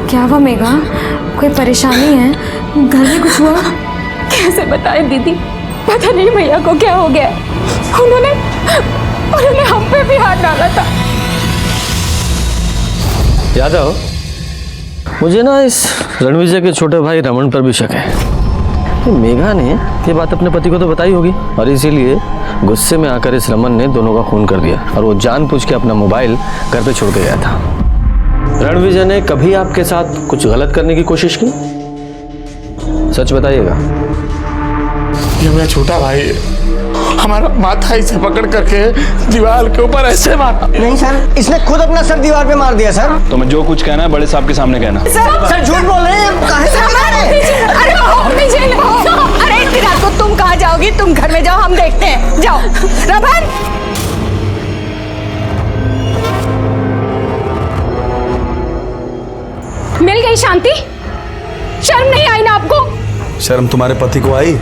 क्या हुआ मेघा? कोई परेशानी है? घर में कुछ हुआ? कैसे बताएं दीदी, पता नहीं भैया को क्या हो गया। उन्होंने हम पे भी हाथ डाला था। यादव, मुझे ना इस रणविजय के छोटे भाई रमन पर भी शक है कि मेघा ने ये बात अपने पति को तो बताई होगी, और इसीलिए गुस्से में आकर इस रमन ने दोनों का खून कर दिया, और वो जानबूझ के अपना मोबाइल घर पे छोड़ के गया था। रणविजय ने कभी आपके साथ कुछ गलत करने की कोशिश की? सच बताइएगा। ये मेरा छोटा भाई हमारा माथा इसे पकड़ करके दीवार के ऊपर ऐसे मारा। नहीं सर, इसने खुद अपना सर दीवार पे मार दिया सर। तो मैं जो कुछ कहना है बड़े साहब के सामने कहना। सर झूठ बोल रहे हैं। अरे इतनी रात को बेटी तुम घर में जाओ, हम देखते हैं। जाओ रमन। मिल गई शांति? शर्म नहीं आई ना आपको? शर्म तुम्हारे पति को आई?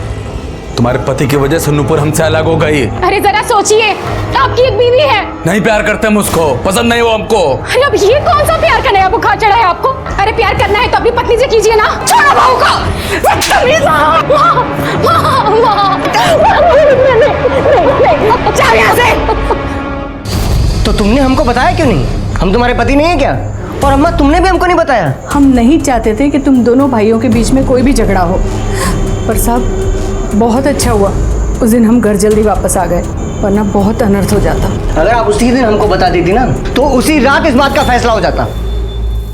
तुम्हारे पति की वजह से नूपुर हमसे अलग हो गई। अरे जरा सोचिए, आपकी एक बीवी है। नहीं प्यार करते हम उसको, पसंद नहीं वो हमको। अरे अब ये कौन सा प्यार का नया बुखार चढ़ा है आपको? अरे प्यार करना है तो अपनी पत्नी से कीजिए ना। छोड़ो बहू को। यहाँ से। तो तुमने हमको बताया क्यों नहीं? हम तुम्हारे पति नहीं है क्या? और अम्मा तुमने भी हमको नहीं बताया। हम नहीं चाहते थे कि तुम दोनों भाइयों के बीच में कोई भी झगड़ा हो, पर साहब बहुत अच्छा हुआ उस दिन हम घर जल्दी वापस आ गए, वरना बहुत अनर्थ हो जाता। अगर आप उसी दिन हमको बता देती ना तो उसी रात इस बात का फैसला हो जाता।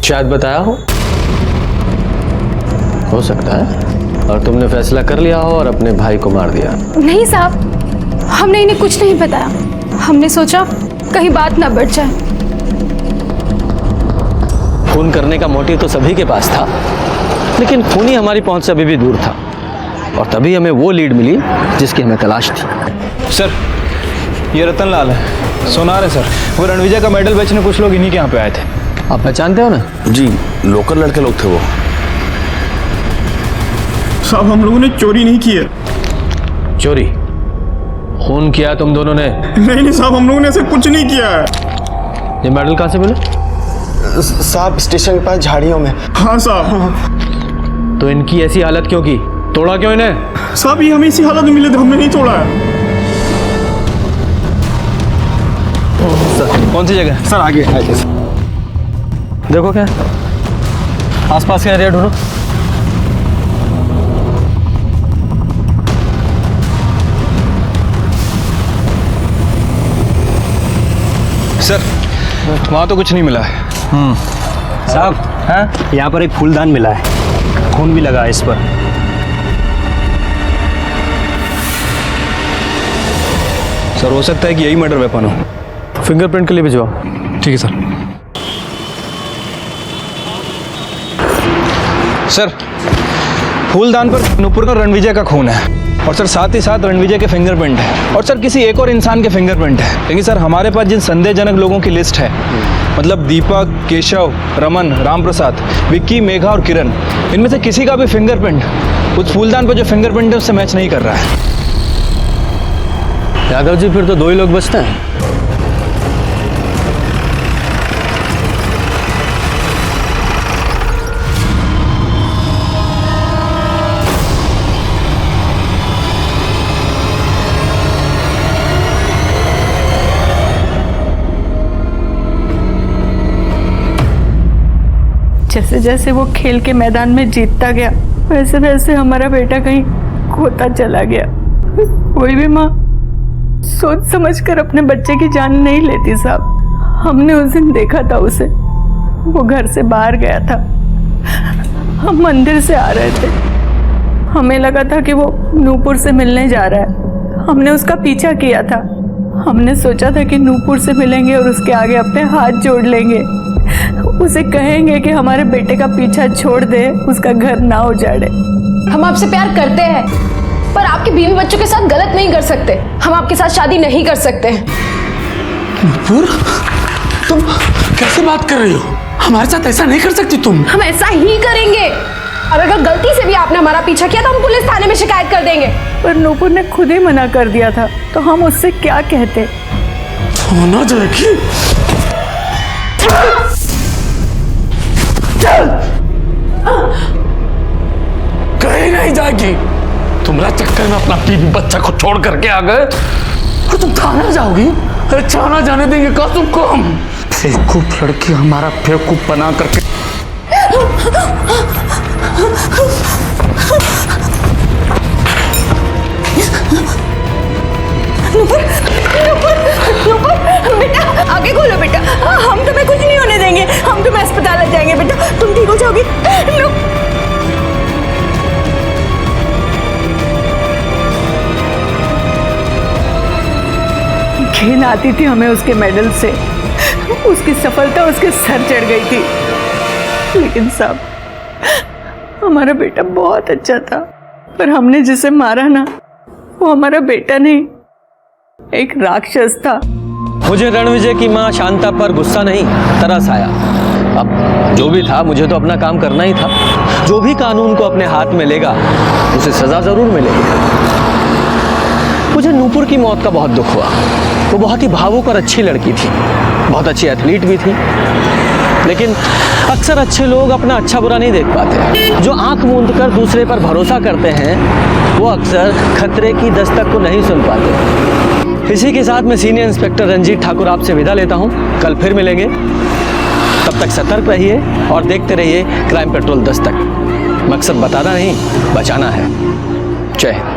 शायद बताया हो सकता है, और तुमने फैसला कर लिया हो और अपने भाई को मार दिया। नहीं साहब, हमने इन्हें कुछ नहीं बताया। हमने सोचा कहीं बात ना बढ़ जाए। खून करने का मोटिव तो सभी के पास था, लेकिन खून ही हमारी पहुंच से अभी भी दूर था, और तभी हमें वो लीड मिली जिसकी हमें तलाश थी। सर ये रतन लाल है, सोनार है सर। वो रणविजय का मेडल बेचने कुछ लोग इन्हीं के यहाँ पे आए थे। आप पहचानते हो ना? जी, लोकल लड़के लोग थे वो। साहब हम लोगों ने चोरी नहीं की है। चोरी? खून किया तुम दोनों ने? नहीं साहब, हम लोगों ने ऐसे कुछ नहीं किया है। ये मेडल कहाँ से मिला? साहब स्टेशन के पास झाड़ियों में। हाँ साहब। तो इनकी ऐसी हालत क्यों की? तोड़ा क्यों इन्हें? साहब ये हमें इसी हालत में मिले थे, हमने नहीं तोड़ा है। सर कौन सी जगह? सर आगे देखो क्या आसपास का एरिया ढूंढो। सर वहाँ तो कुछ नहीं मिला है। साहब हाँ, यहाँ पर एक फूलदान मिला है, खून भी लगा है इस पर। सर हो सकता है कि यही मर्डर वेपन हो। फिंगरप्रिंट के लिए भिजवाओ। ठीक है सर। सर फूलदान पर नूपुर का रणविजय का खून है, और सर साथ ही साथ रणविजय के फिंगरप्रिंट है, और सर किसी एक और इंसान के फिंगरप्रिंट है। लेकिन सर हमारे पास जिन संदेहजनक लोगों की लिस्ट है, मतलब दीपक, केशव, रमन, राम प्रसाद, विक्की, मेघा और किरण, इनमें से किसी का भी फिंगरप्रिंट उस फूलदान पर जो फिंगरप्रिंट है उससे मैच नहीं कर रहा है। यादव जी फिर तो दो ही लोग बचते हैं। जैसे जैसे वो खेल के मैदान में जीतता गया, वैसे वैसे हमारा बेटा कहीं खोता चला गया। कोई भी माँ सोच समझकर अपने बच्चे की जान नहीं लेती साहब। हमने उस दिन देखा था उसे, वो घर से बाहर गया था, हम मंदिर से आ रहे थे, हमें लगा था कि वो नूपुर से मिलने जा रहा है। हमने उसका पीछा किया था, हमने सोचा था कि नूपुर से मिलेंगे और उसके आगे अपने हाथ जोड़ लेंगे, उसे कहेंगे कि हमारे बेटे का पीछा छोड़ दे, उसका घर ना उजाड़े। हम आपसे प्यार करते हैं, पर आपके बीवी बच्चों के साथ गलत नहीं कर सकते। हम आपके साथ शादी नहीं कर सकते। नूपुर, तुम कैसे बात कर रही हो? हमारे साथ ऐसा नहीं कर सकती तुम। हम ऐसा ही करेंगे, और अगर गलती से भी आपने हमारा पीछा किया तो हम पुलिस थाने में शिकायत कर देंगे। पर नूपुर ने खुद ही मना कर दिया था, तो हम उससे क्या कहते? होना जाएगी। कहीं नहीं जाएगी। तुम्हारा चक्कर में अपना बीवी बच्चा को छोड़ करके आ गए और तुम थाने जाओगी? अरे थाना जाने देंगे क्या तुमको हम? बेवकूफ लड़की हमारा बेवकूफ बना करके। नूपुर, नूपुर, नूपुर, बेटा आगे खोलो बेटा, हम तुम्हें कुछ नहीं होने देंगे, हम तुम्हें अस्पताल ले जाएंगे बेटा, तुम ठीक हो जाओगी। घिन आती थी हमें उसके मेडल से, उसकी सफलता उसके सर चढ़ गई थी। लेकिन साहब हमारा बेटा बहुत अच्छा था, पर हमने जिसे मारा ना वो हमारा बेटा नहीं, एक राक्षस था। मुझे रणविजय की माँ शांता पर गुस्सा नहीं, तरस आया। अब जो भी था, मुझे तो अपना काम करना ही था। जो भी कानून को अपने हाथ में लेगा उसे सजा जरूर मिलेगी। मुझे नूपुर की मौत का बहुत दुख हुआ। वो बहुत ही भावुक और अच्छी लड़की थी, बहुत अच्छी एथलीट भी थी। लेकिन अक्सर अच्छे लोग अपना अच्छा बुरा नहीं देख पाते। जो आंख मूंद कर दूसरे पर भरोसा करते हैं वो अक्सर खतरे की दस्तक को नहीं सुन पाते। इसी के साथ मैं सीनियर इंस्पेक्टर रंजीत ठाकुर आपसे विदा लेता हूं। कल फिर मिलेंगे, तब तक सतर्क रहिए और देखते रहिए क्राइम पेट्रोल दस्तक। मकसद बताना नहीं, बचाना है। जय हिंद।